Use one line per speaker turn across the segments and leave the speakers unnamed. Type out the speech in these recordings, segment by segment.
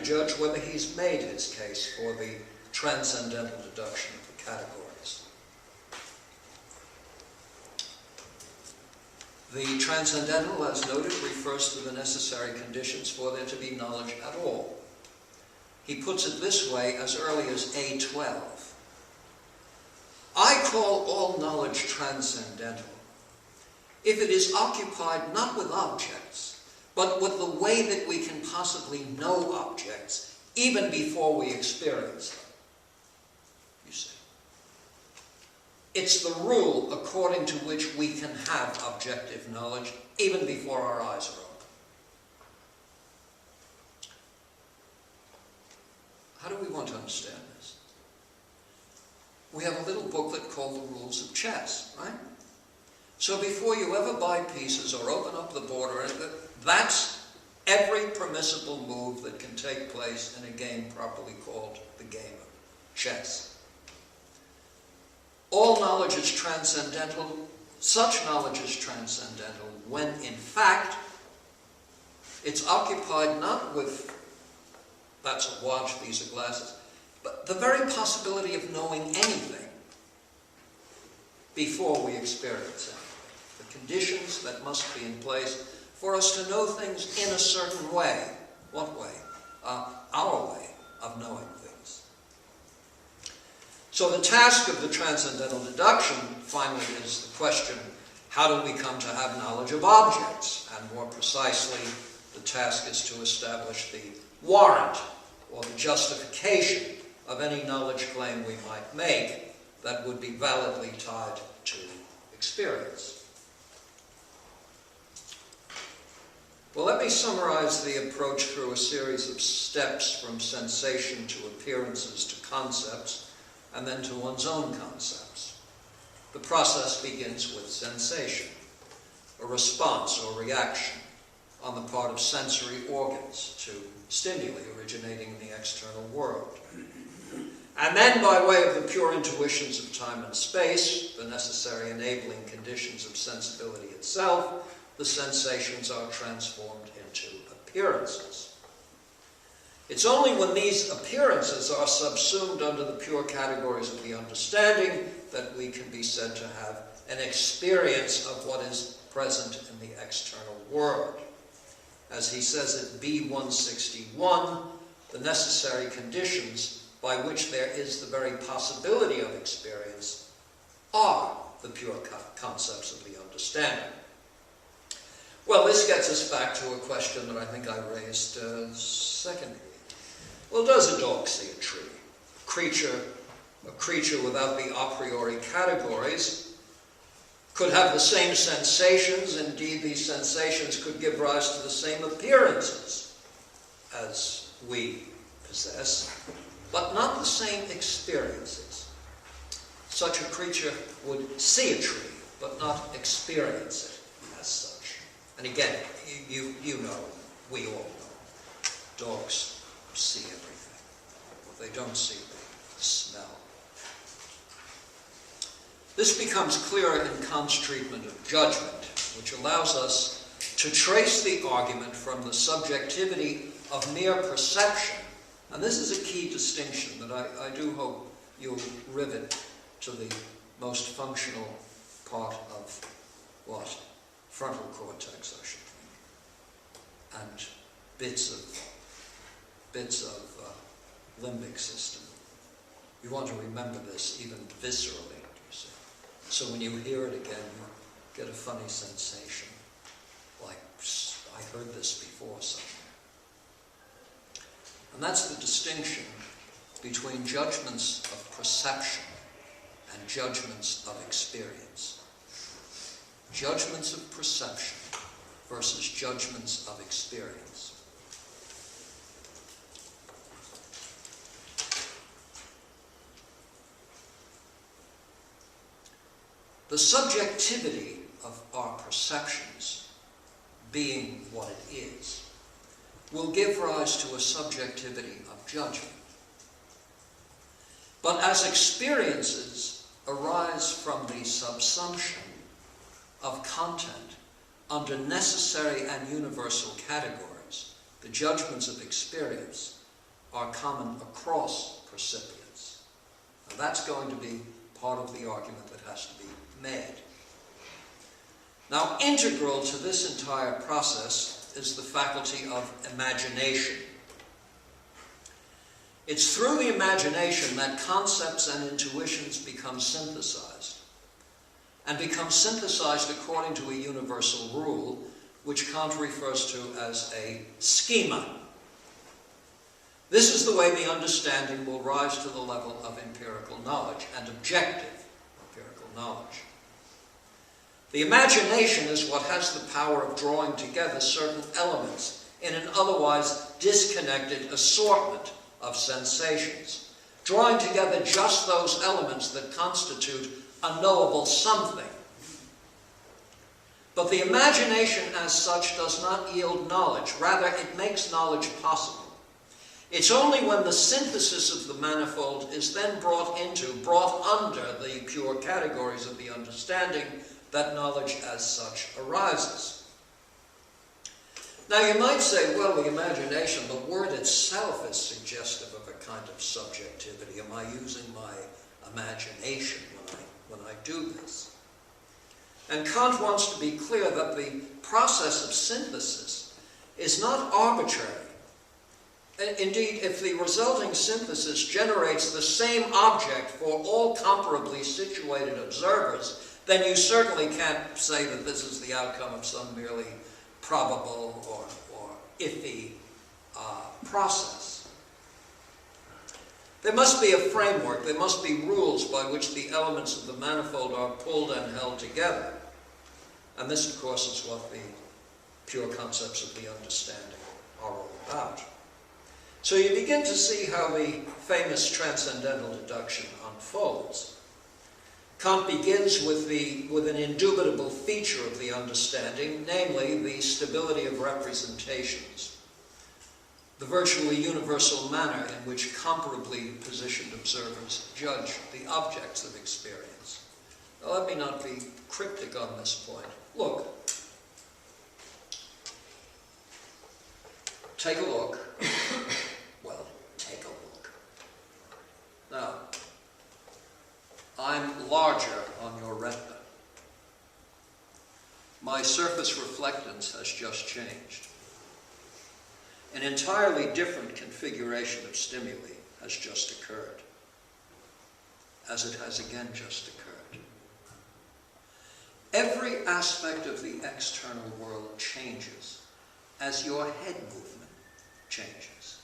judge whether he's made his case for the transcendental deduction of the categories. The transcendental, as noted, refers to the necessary conditions for there to be knowledge at all. He puts it this way as early as A12. I call all knowledge transcendental if it is occupied not with objects, but with the way that we can possibly know objects even before we experience them. You see. It's the rule according to which we can have objective knowledge even before our eyes are open. How do we want to understand this? We have a little booklet called The Rules of Chess, right? So before you ever buy pieces or open up the board or anything, that's every permissible move that can take place in a game properly called the game of chess. All knowledge is transcendental. Such knowledge is transcendental when, in fact, it's occupied not with, that's a watch, these are glasses, but the very possibility of knowing anything before we experience anything. The conditions that must be in place for us to know things in a certain way. What way? Our way of knowing things. So the task of the transcendental deduction, finally, is the question, how do we come to have knowledge of objects? And more precisely, the task is to establish the warrant or the justification of any knowledge claim we might make that would be validly tied to experience. Well, let me summarize the approach through a series of steps from sensation to appearances to concepts, and then to one's own concepts. The process begins with sensation, a response or reaction on the part of sensory organs to stimuli originating in the external world. And then, by way of the pure intuitions of time and space, the necessary enabling conditions of sensibility itself, the sensations are transformed into appearances. It's only when these appearances are subsumed under the pure categories of the understanding that we can be said to have an experience of what is present in the external world. As he says at B161, the necessary conditions by which there is the very possibility of experience are the pure concepts of the understanding. Well, this gets us back to a question that I think I raised secondly. Well, does a dog see a tree? A creature without the a priori categories could have the same sensations. Indeed, these sensations could give rise to the same appearances as we possess, but not the same experiences. Such a creature would see a tree, but not experience it as such. And again, you know, we all know, dogs see everything. What they don't see, they smell. This becomes clearer in Kant's treatment of judgment, which allows us to trace the argument from the subjectivity of mere perception. And this is a key distinction that I do hope you'll rivet to the most functional part of what? Frontal cortex, I should think. And bits of limbic system. You want to remember this even viscerally, you see. So when you hear it again, you get a funny sensation, like, I heard this before somewhere. And that's the distinction between judgments of perception and judgments of experience. Judgments of perception versus judgments of experience. The subjectivity of our perceptions, being what it is, will give rise to a subjectivity of judgment. But as experiences arise from the subsumption of content under necessary and universal categories, the judgments of experience, are common across percipients. And that's going to be part of the argument that has to be made. Now, integral to this entire process is the faculty of imagination. It's through the imagination that concepts and intuitions become synthesized, and become synthesized according to a universal rule, which Kant refers to as a schema. This is the way the understanding will rise to the level of empirical knowledge and objective empirical knowledge. The imagination is what has the power of drawing together certain elements in an otherwise disconnected assortment of sensations, drawing together just those elements that constitute a knowable something. But the imagination as such does not yield knowledge. Rather, it makes knowledge possible. It's only when the synthesis of the manifold is then brought under the pure categories of the understanding that knowledge as such arises. Now you might say, well, the imagination, the word itself is suggestive of a kind of subjectivity. Am I using my imagination when I do this? And Kant wants to be clear that the process of synthesis is not arbitrary. Indeed, if the resulting synthesis generates the same object for all comparably situated observers, then you certainly can't say that this is the outcome of some merely probable or iffy process. There must be a framework, there must be rules by which the elements of the manifold are pulled and held together. And this, of course, is what the pure concepts of the understanding are all about. So you begin to see how the famous transcendental deduction unfolds. Kant begins with an indubitable feature of the understanding, namely the stability of representations, the virtually universal manner in which comparably positioned observers judge the objects of experience. Now, let me not be cryptic on this point. Look. Take a look. Well, take a look. Now, I'm larger on your retina. My surface reflectance has just changed. An entirely different configuration of stimuli has just occurred, as it has again just occurred. Every aspect of the external world changes as your head movement changes,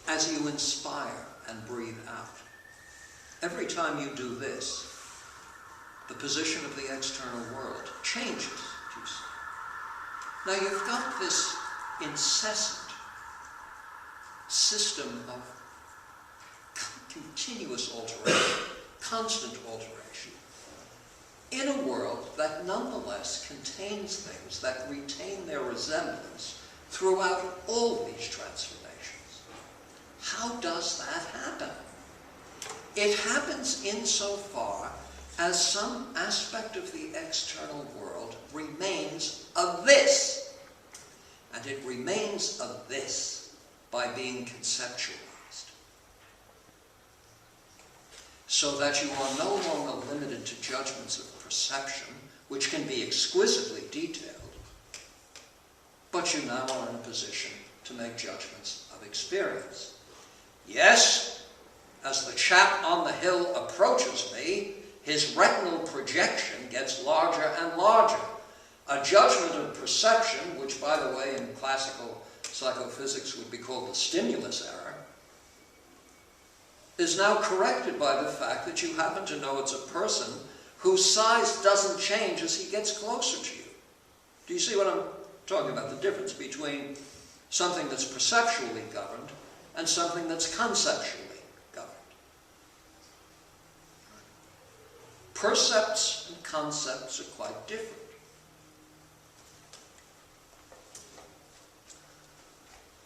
as you inspire and breathe out. Every time you do this, the position of the external world changes, you see. Now you've got this incessant system of continuous alteration, constant alteration, in a world that nonetheless contains things that retain their resemblance throughout all these transformations. How does that happen? It happens insofar as some aspect of the external world remains a this. And it remains a this by being conceptualized. So that you are no longer limited to judgments of perception, which can be exquisitely detailed, but you now are in a position to make judgments of experience. Yes, as the chap on the hill approaches me, his retinal projection gets larger and larger. A judgment of perception, which, by the way, in classical psychophysics would be called the stimulus error, is now corrected by the fact that you happen to know it's a person whose size doesn't change as he gets closer to you. Do you see what I'm talking about? The difference between something that's perceptually governed and something that's conceptually governed. Percepts and concepts are quite different.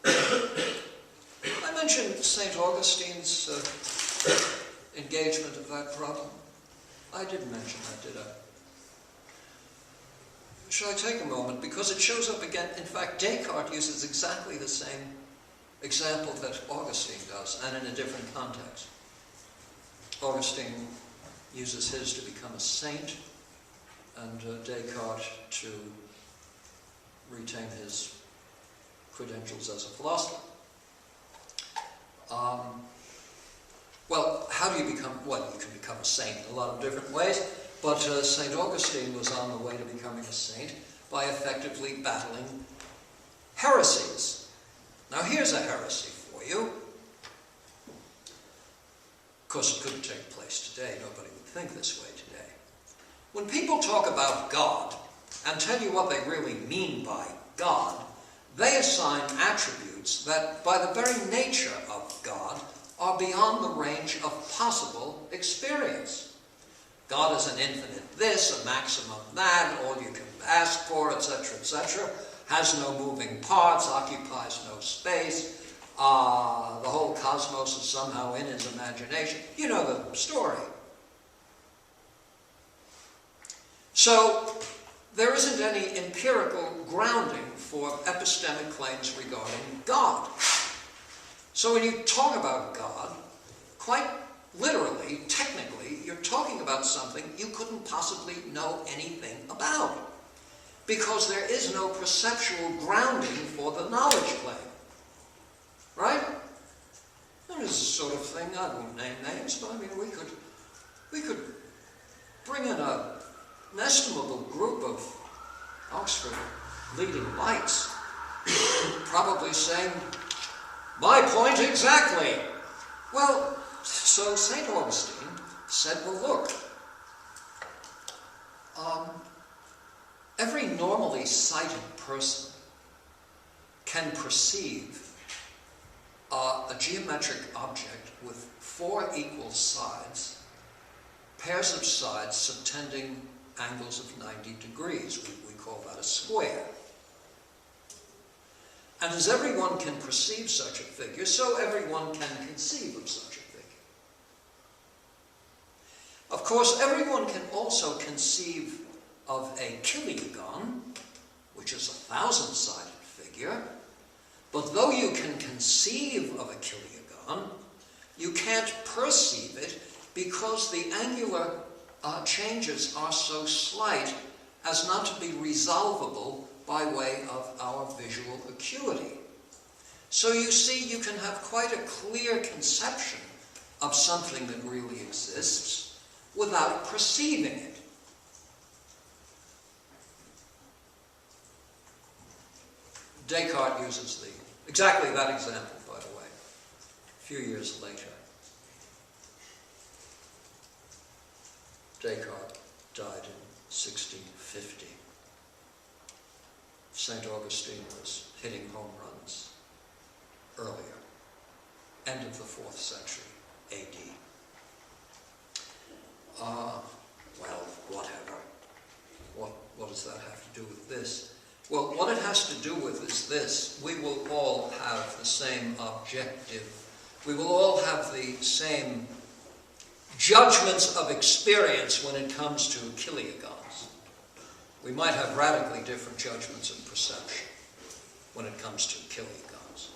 I mentioned St. Augustine's engagement of that problem. I didn't mention that, did I? Shall I take a moment? Because it shows up again. In fact, Descartes uses exactly the same example that Augustine does, and in a different context. Augustine uses his to become a saint, and Descartes to retain his credentials as a philosopher. Well, how do you become, well, you can become a saint in a lot of different ways, but St. Augustine was on the way to becoming a saint by effectively battling heresies. Now here's a heresy for you. Of course, it couldn't take place today. Nobody would think this way today. When people talk about God and tell you what they really mean by God, they assign attributes that, by the very nature of God, are beyond the range of possible experience. God is an infinite this, a maximum that, all you can ask for, etc., has no moving parts, occupies no space, the whole cosmos is somehow in his imagination. You know the story. So, there isn't any empirical grounding for epistemic claims regarding God. So when you talk about God, quite literally, technically, you're talking about something you couldn't possibly know anything about, because there is no perceptual grounding for the knowledge claim. Right? There is a sort of thing, I won't name names, but I mean, we could bring in an estimable group of Oxford leading lights, probably saying, "My point exactly." Well, so St. Augustine said, well, look, every normally sighted person can perceive a geometric object with 4 equal sides, pairs of sides subtending angles of 90 degrees. We call that a square. And as everyone can perceive such a figure, so everyone can conceive of such a figure. Of course, everyone can also conceive of a kiliogon, which is a 1,000-sided figure, but though you can conceive of a kiliogon, you can't perceive it because the angular changes are so slight as not to be resolvable by way of our visual acuity. So you see, you can have quite a clear conception of something that really exists without perceiving it. Descartes uses exactly that example, by the way, a few years later. Descartes died in 1650. St. Augustine was hitting home runs earlier, end of the 4th century A.D. Well, whatever. What does that have to do with this? Well, what it has to do with is this. We will all have the same objective. We will all have the same judgments of experience when it comes to kiliogons. We might have radically different judgments of perception when it comes to kiliogons.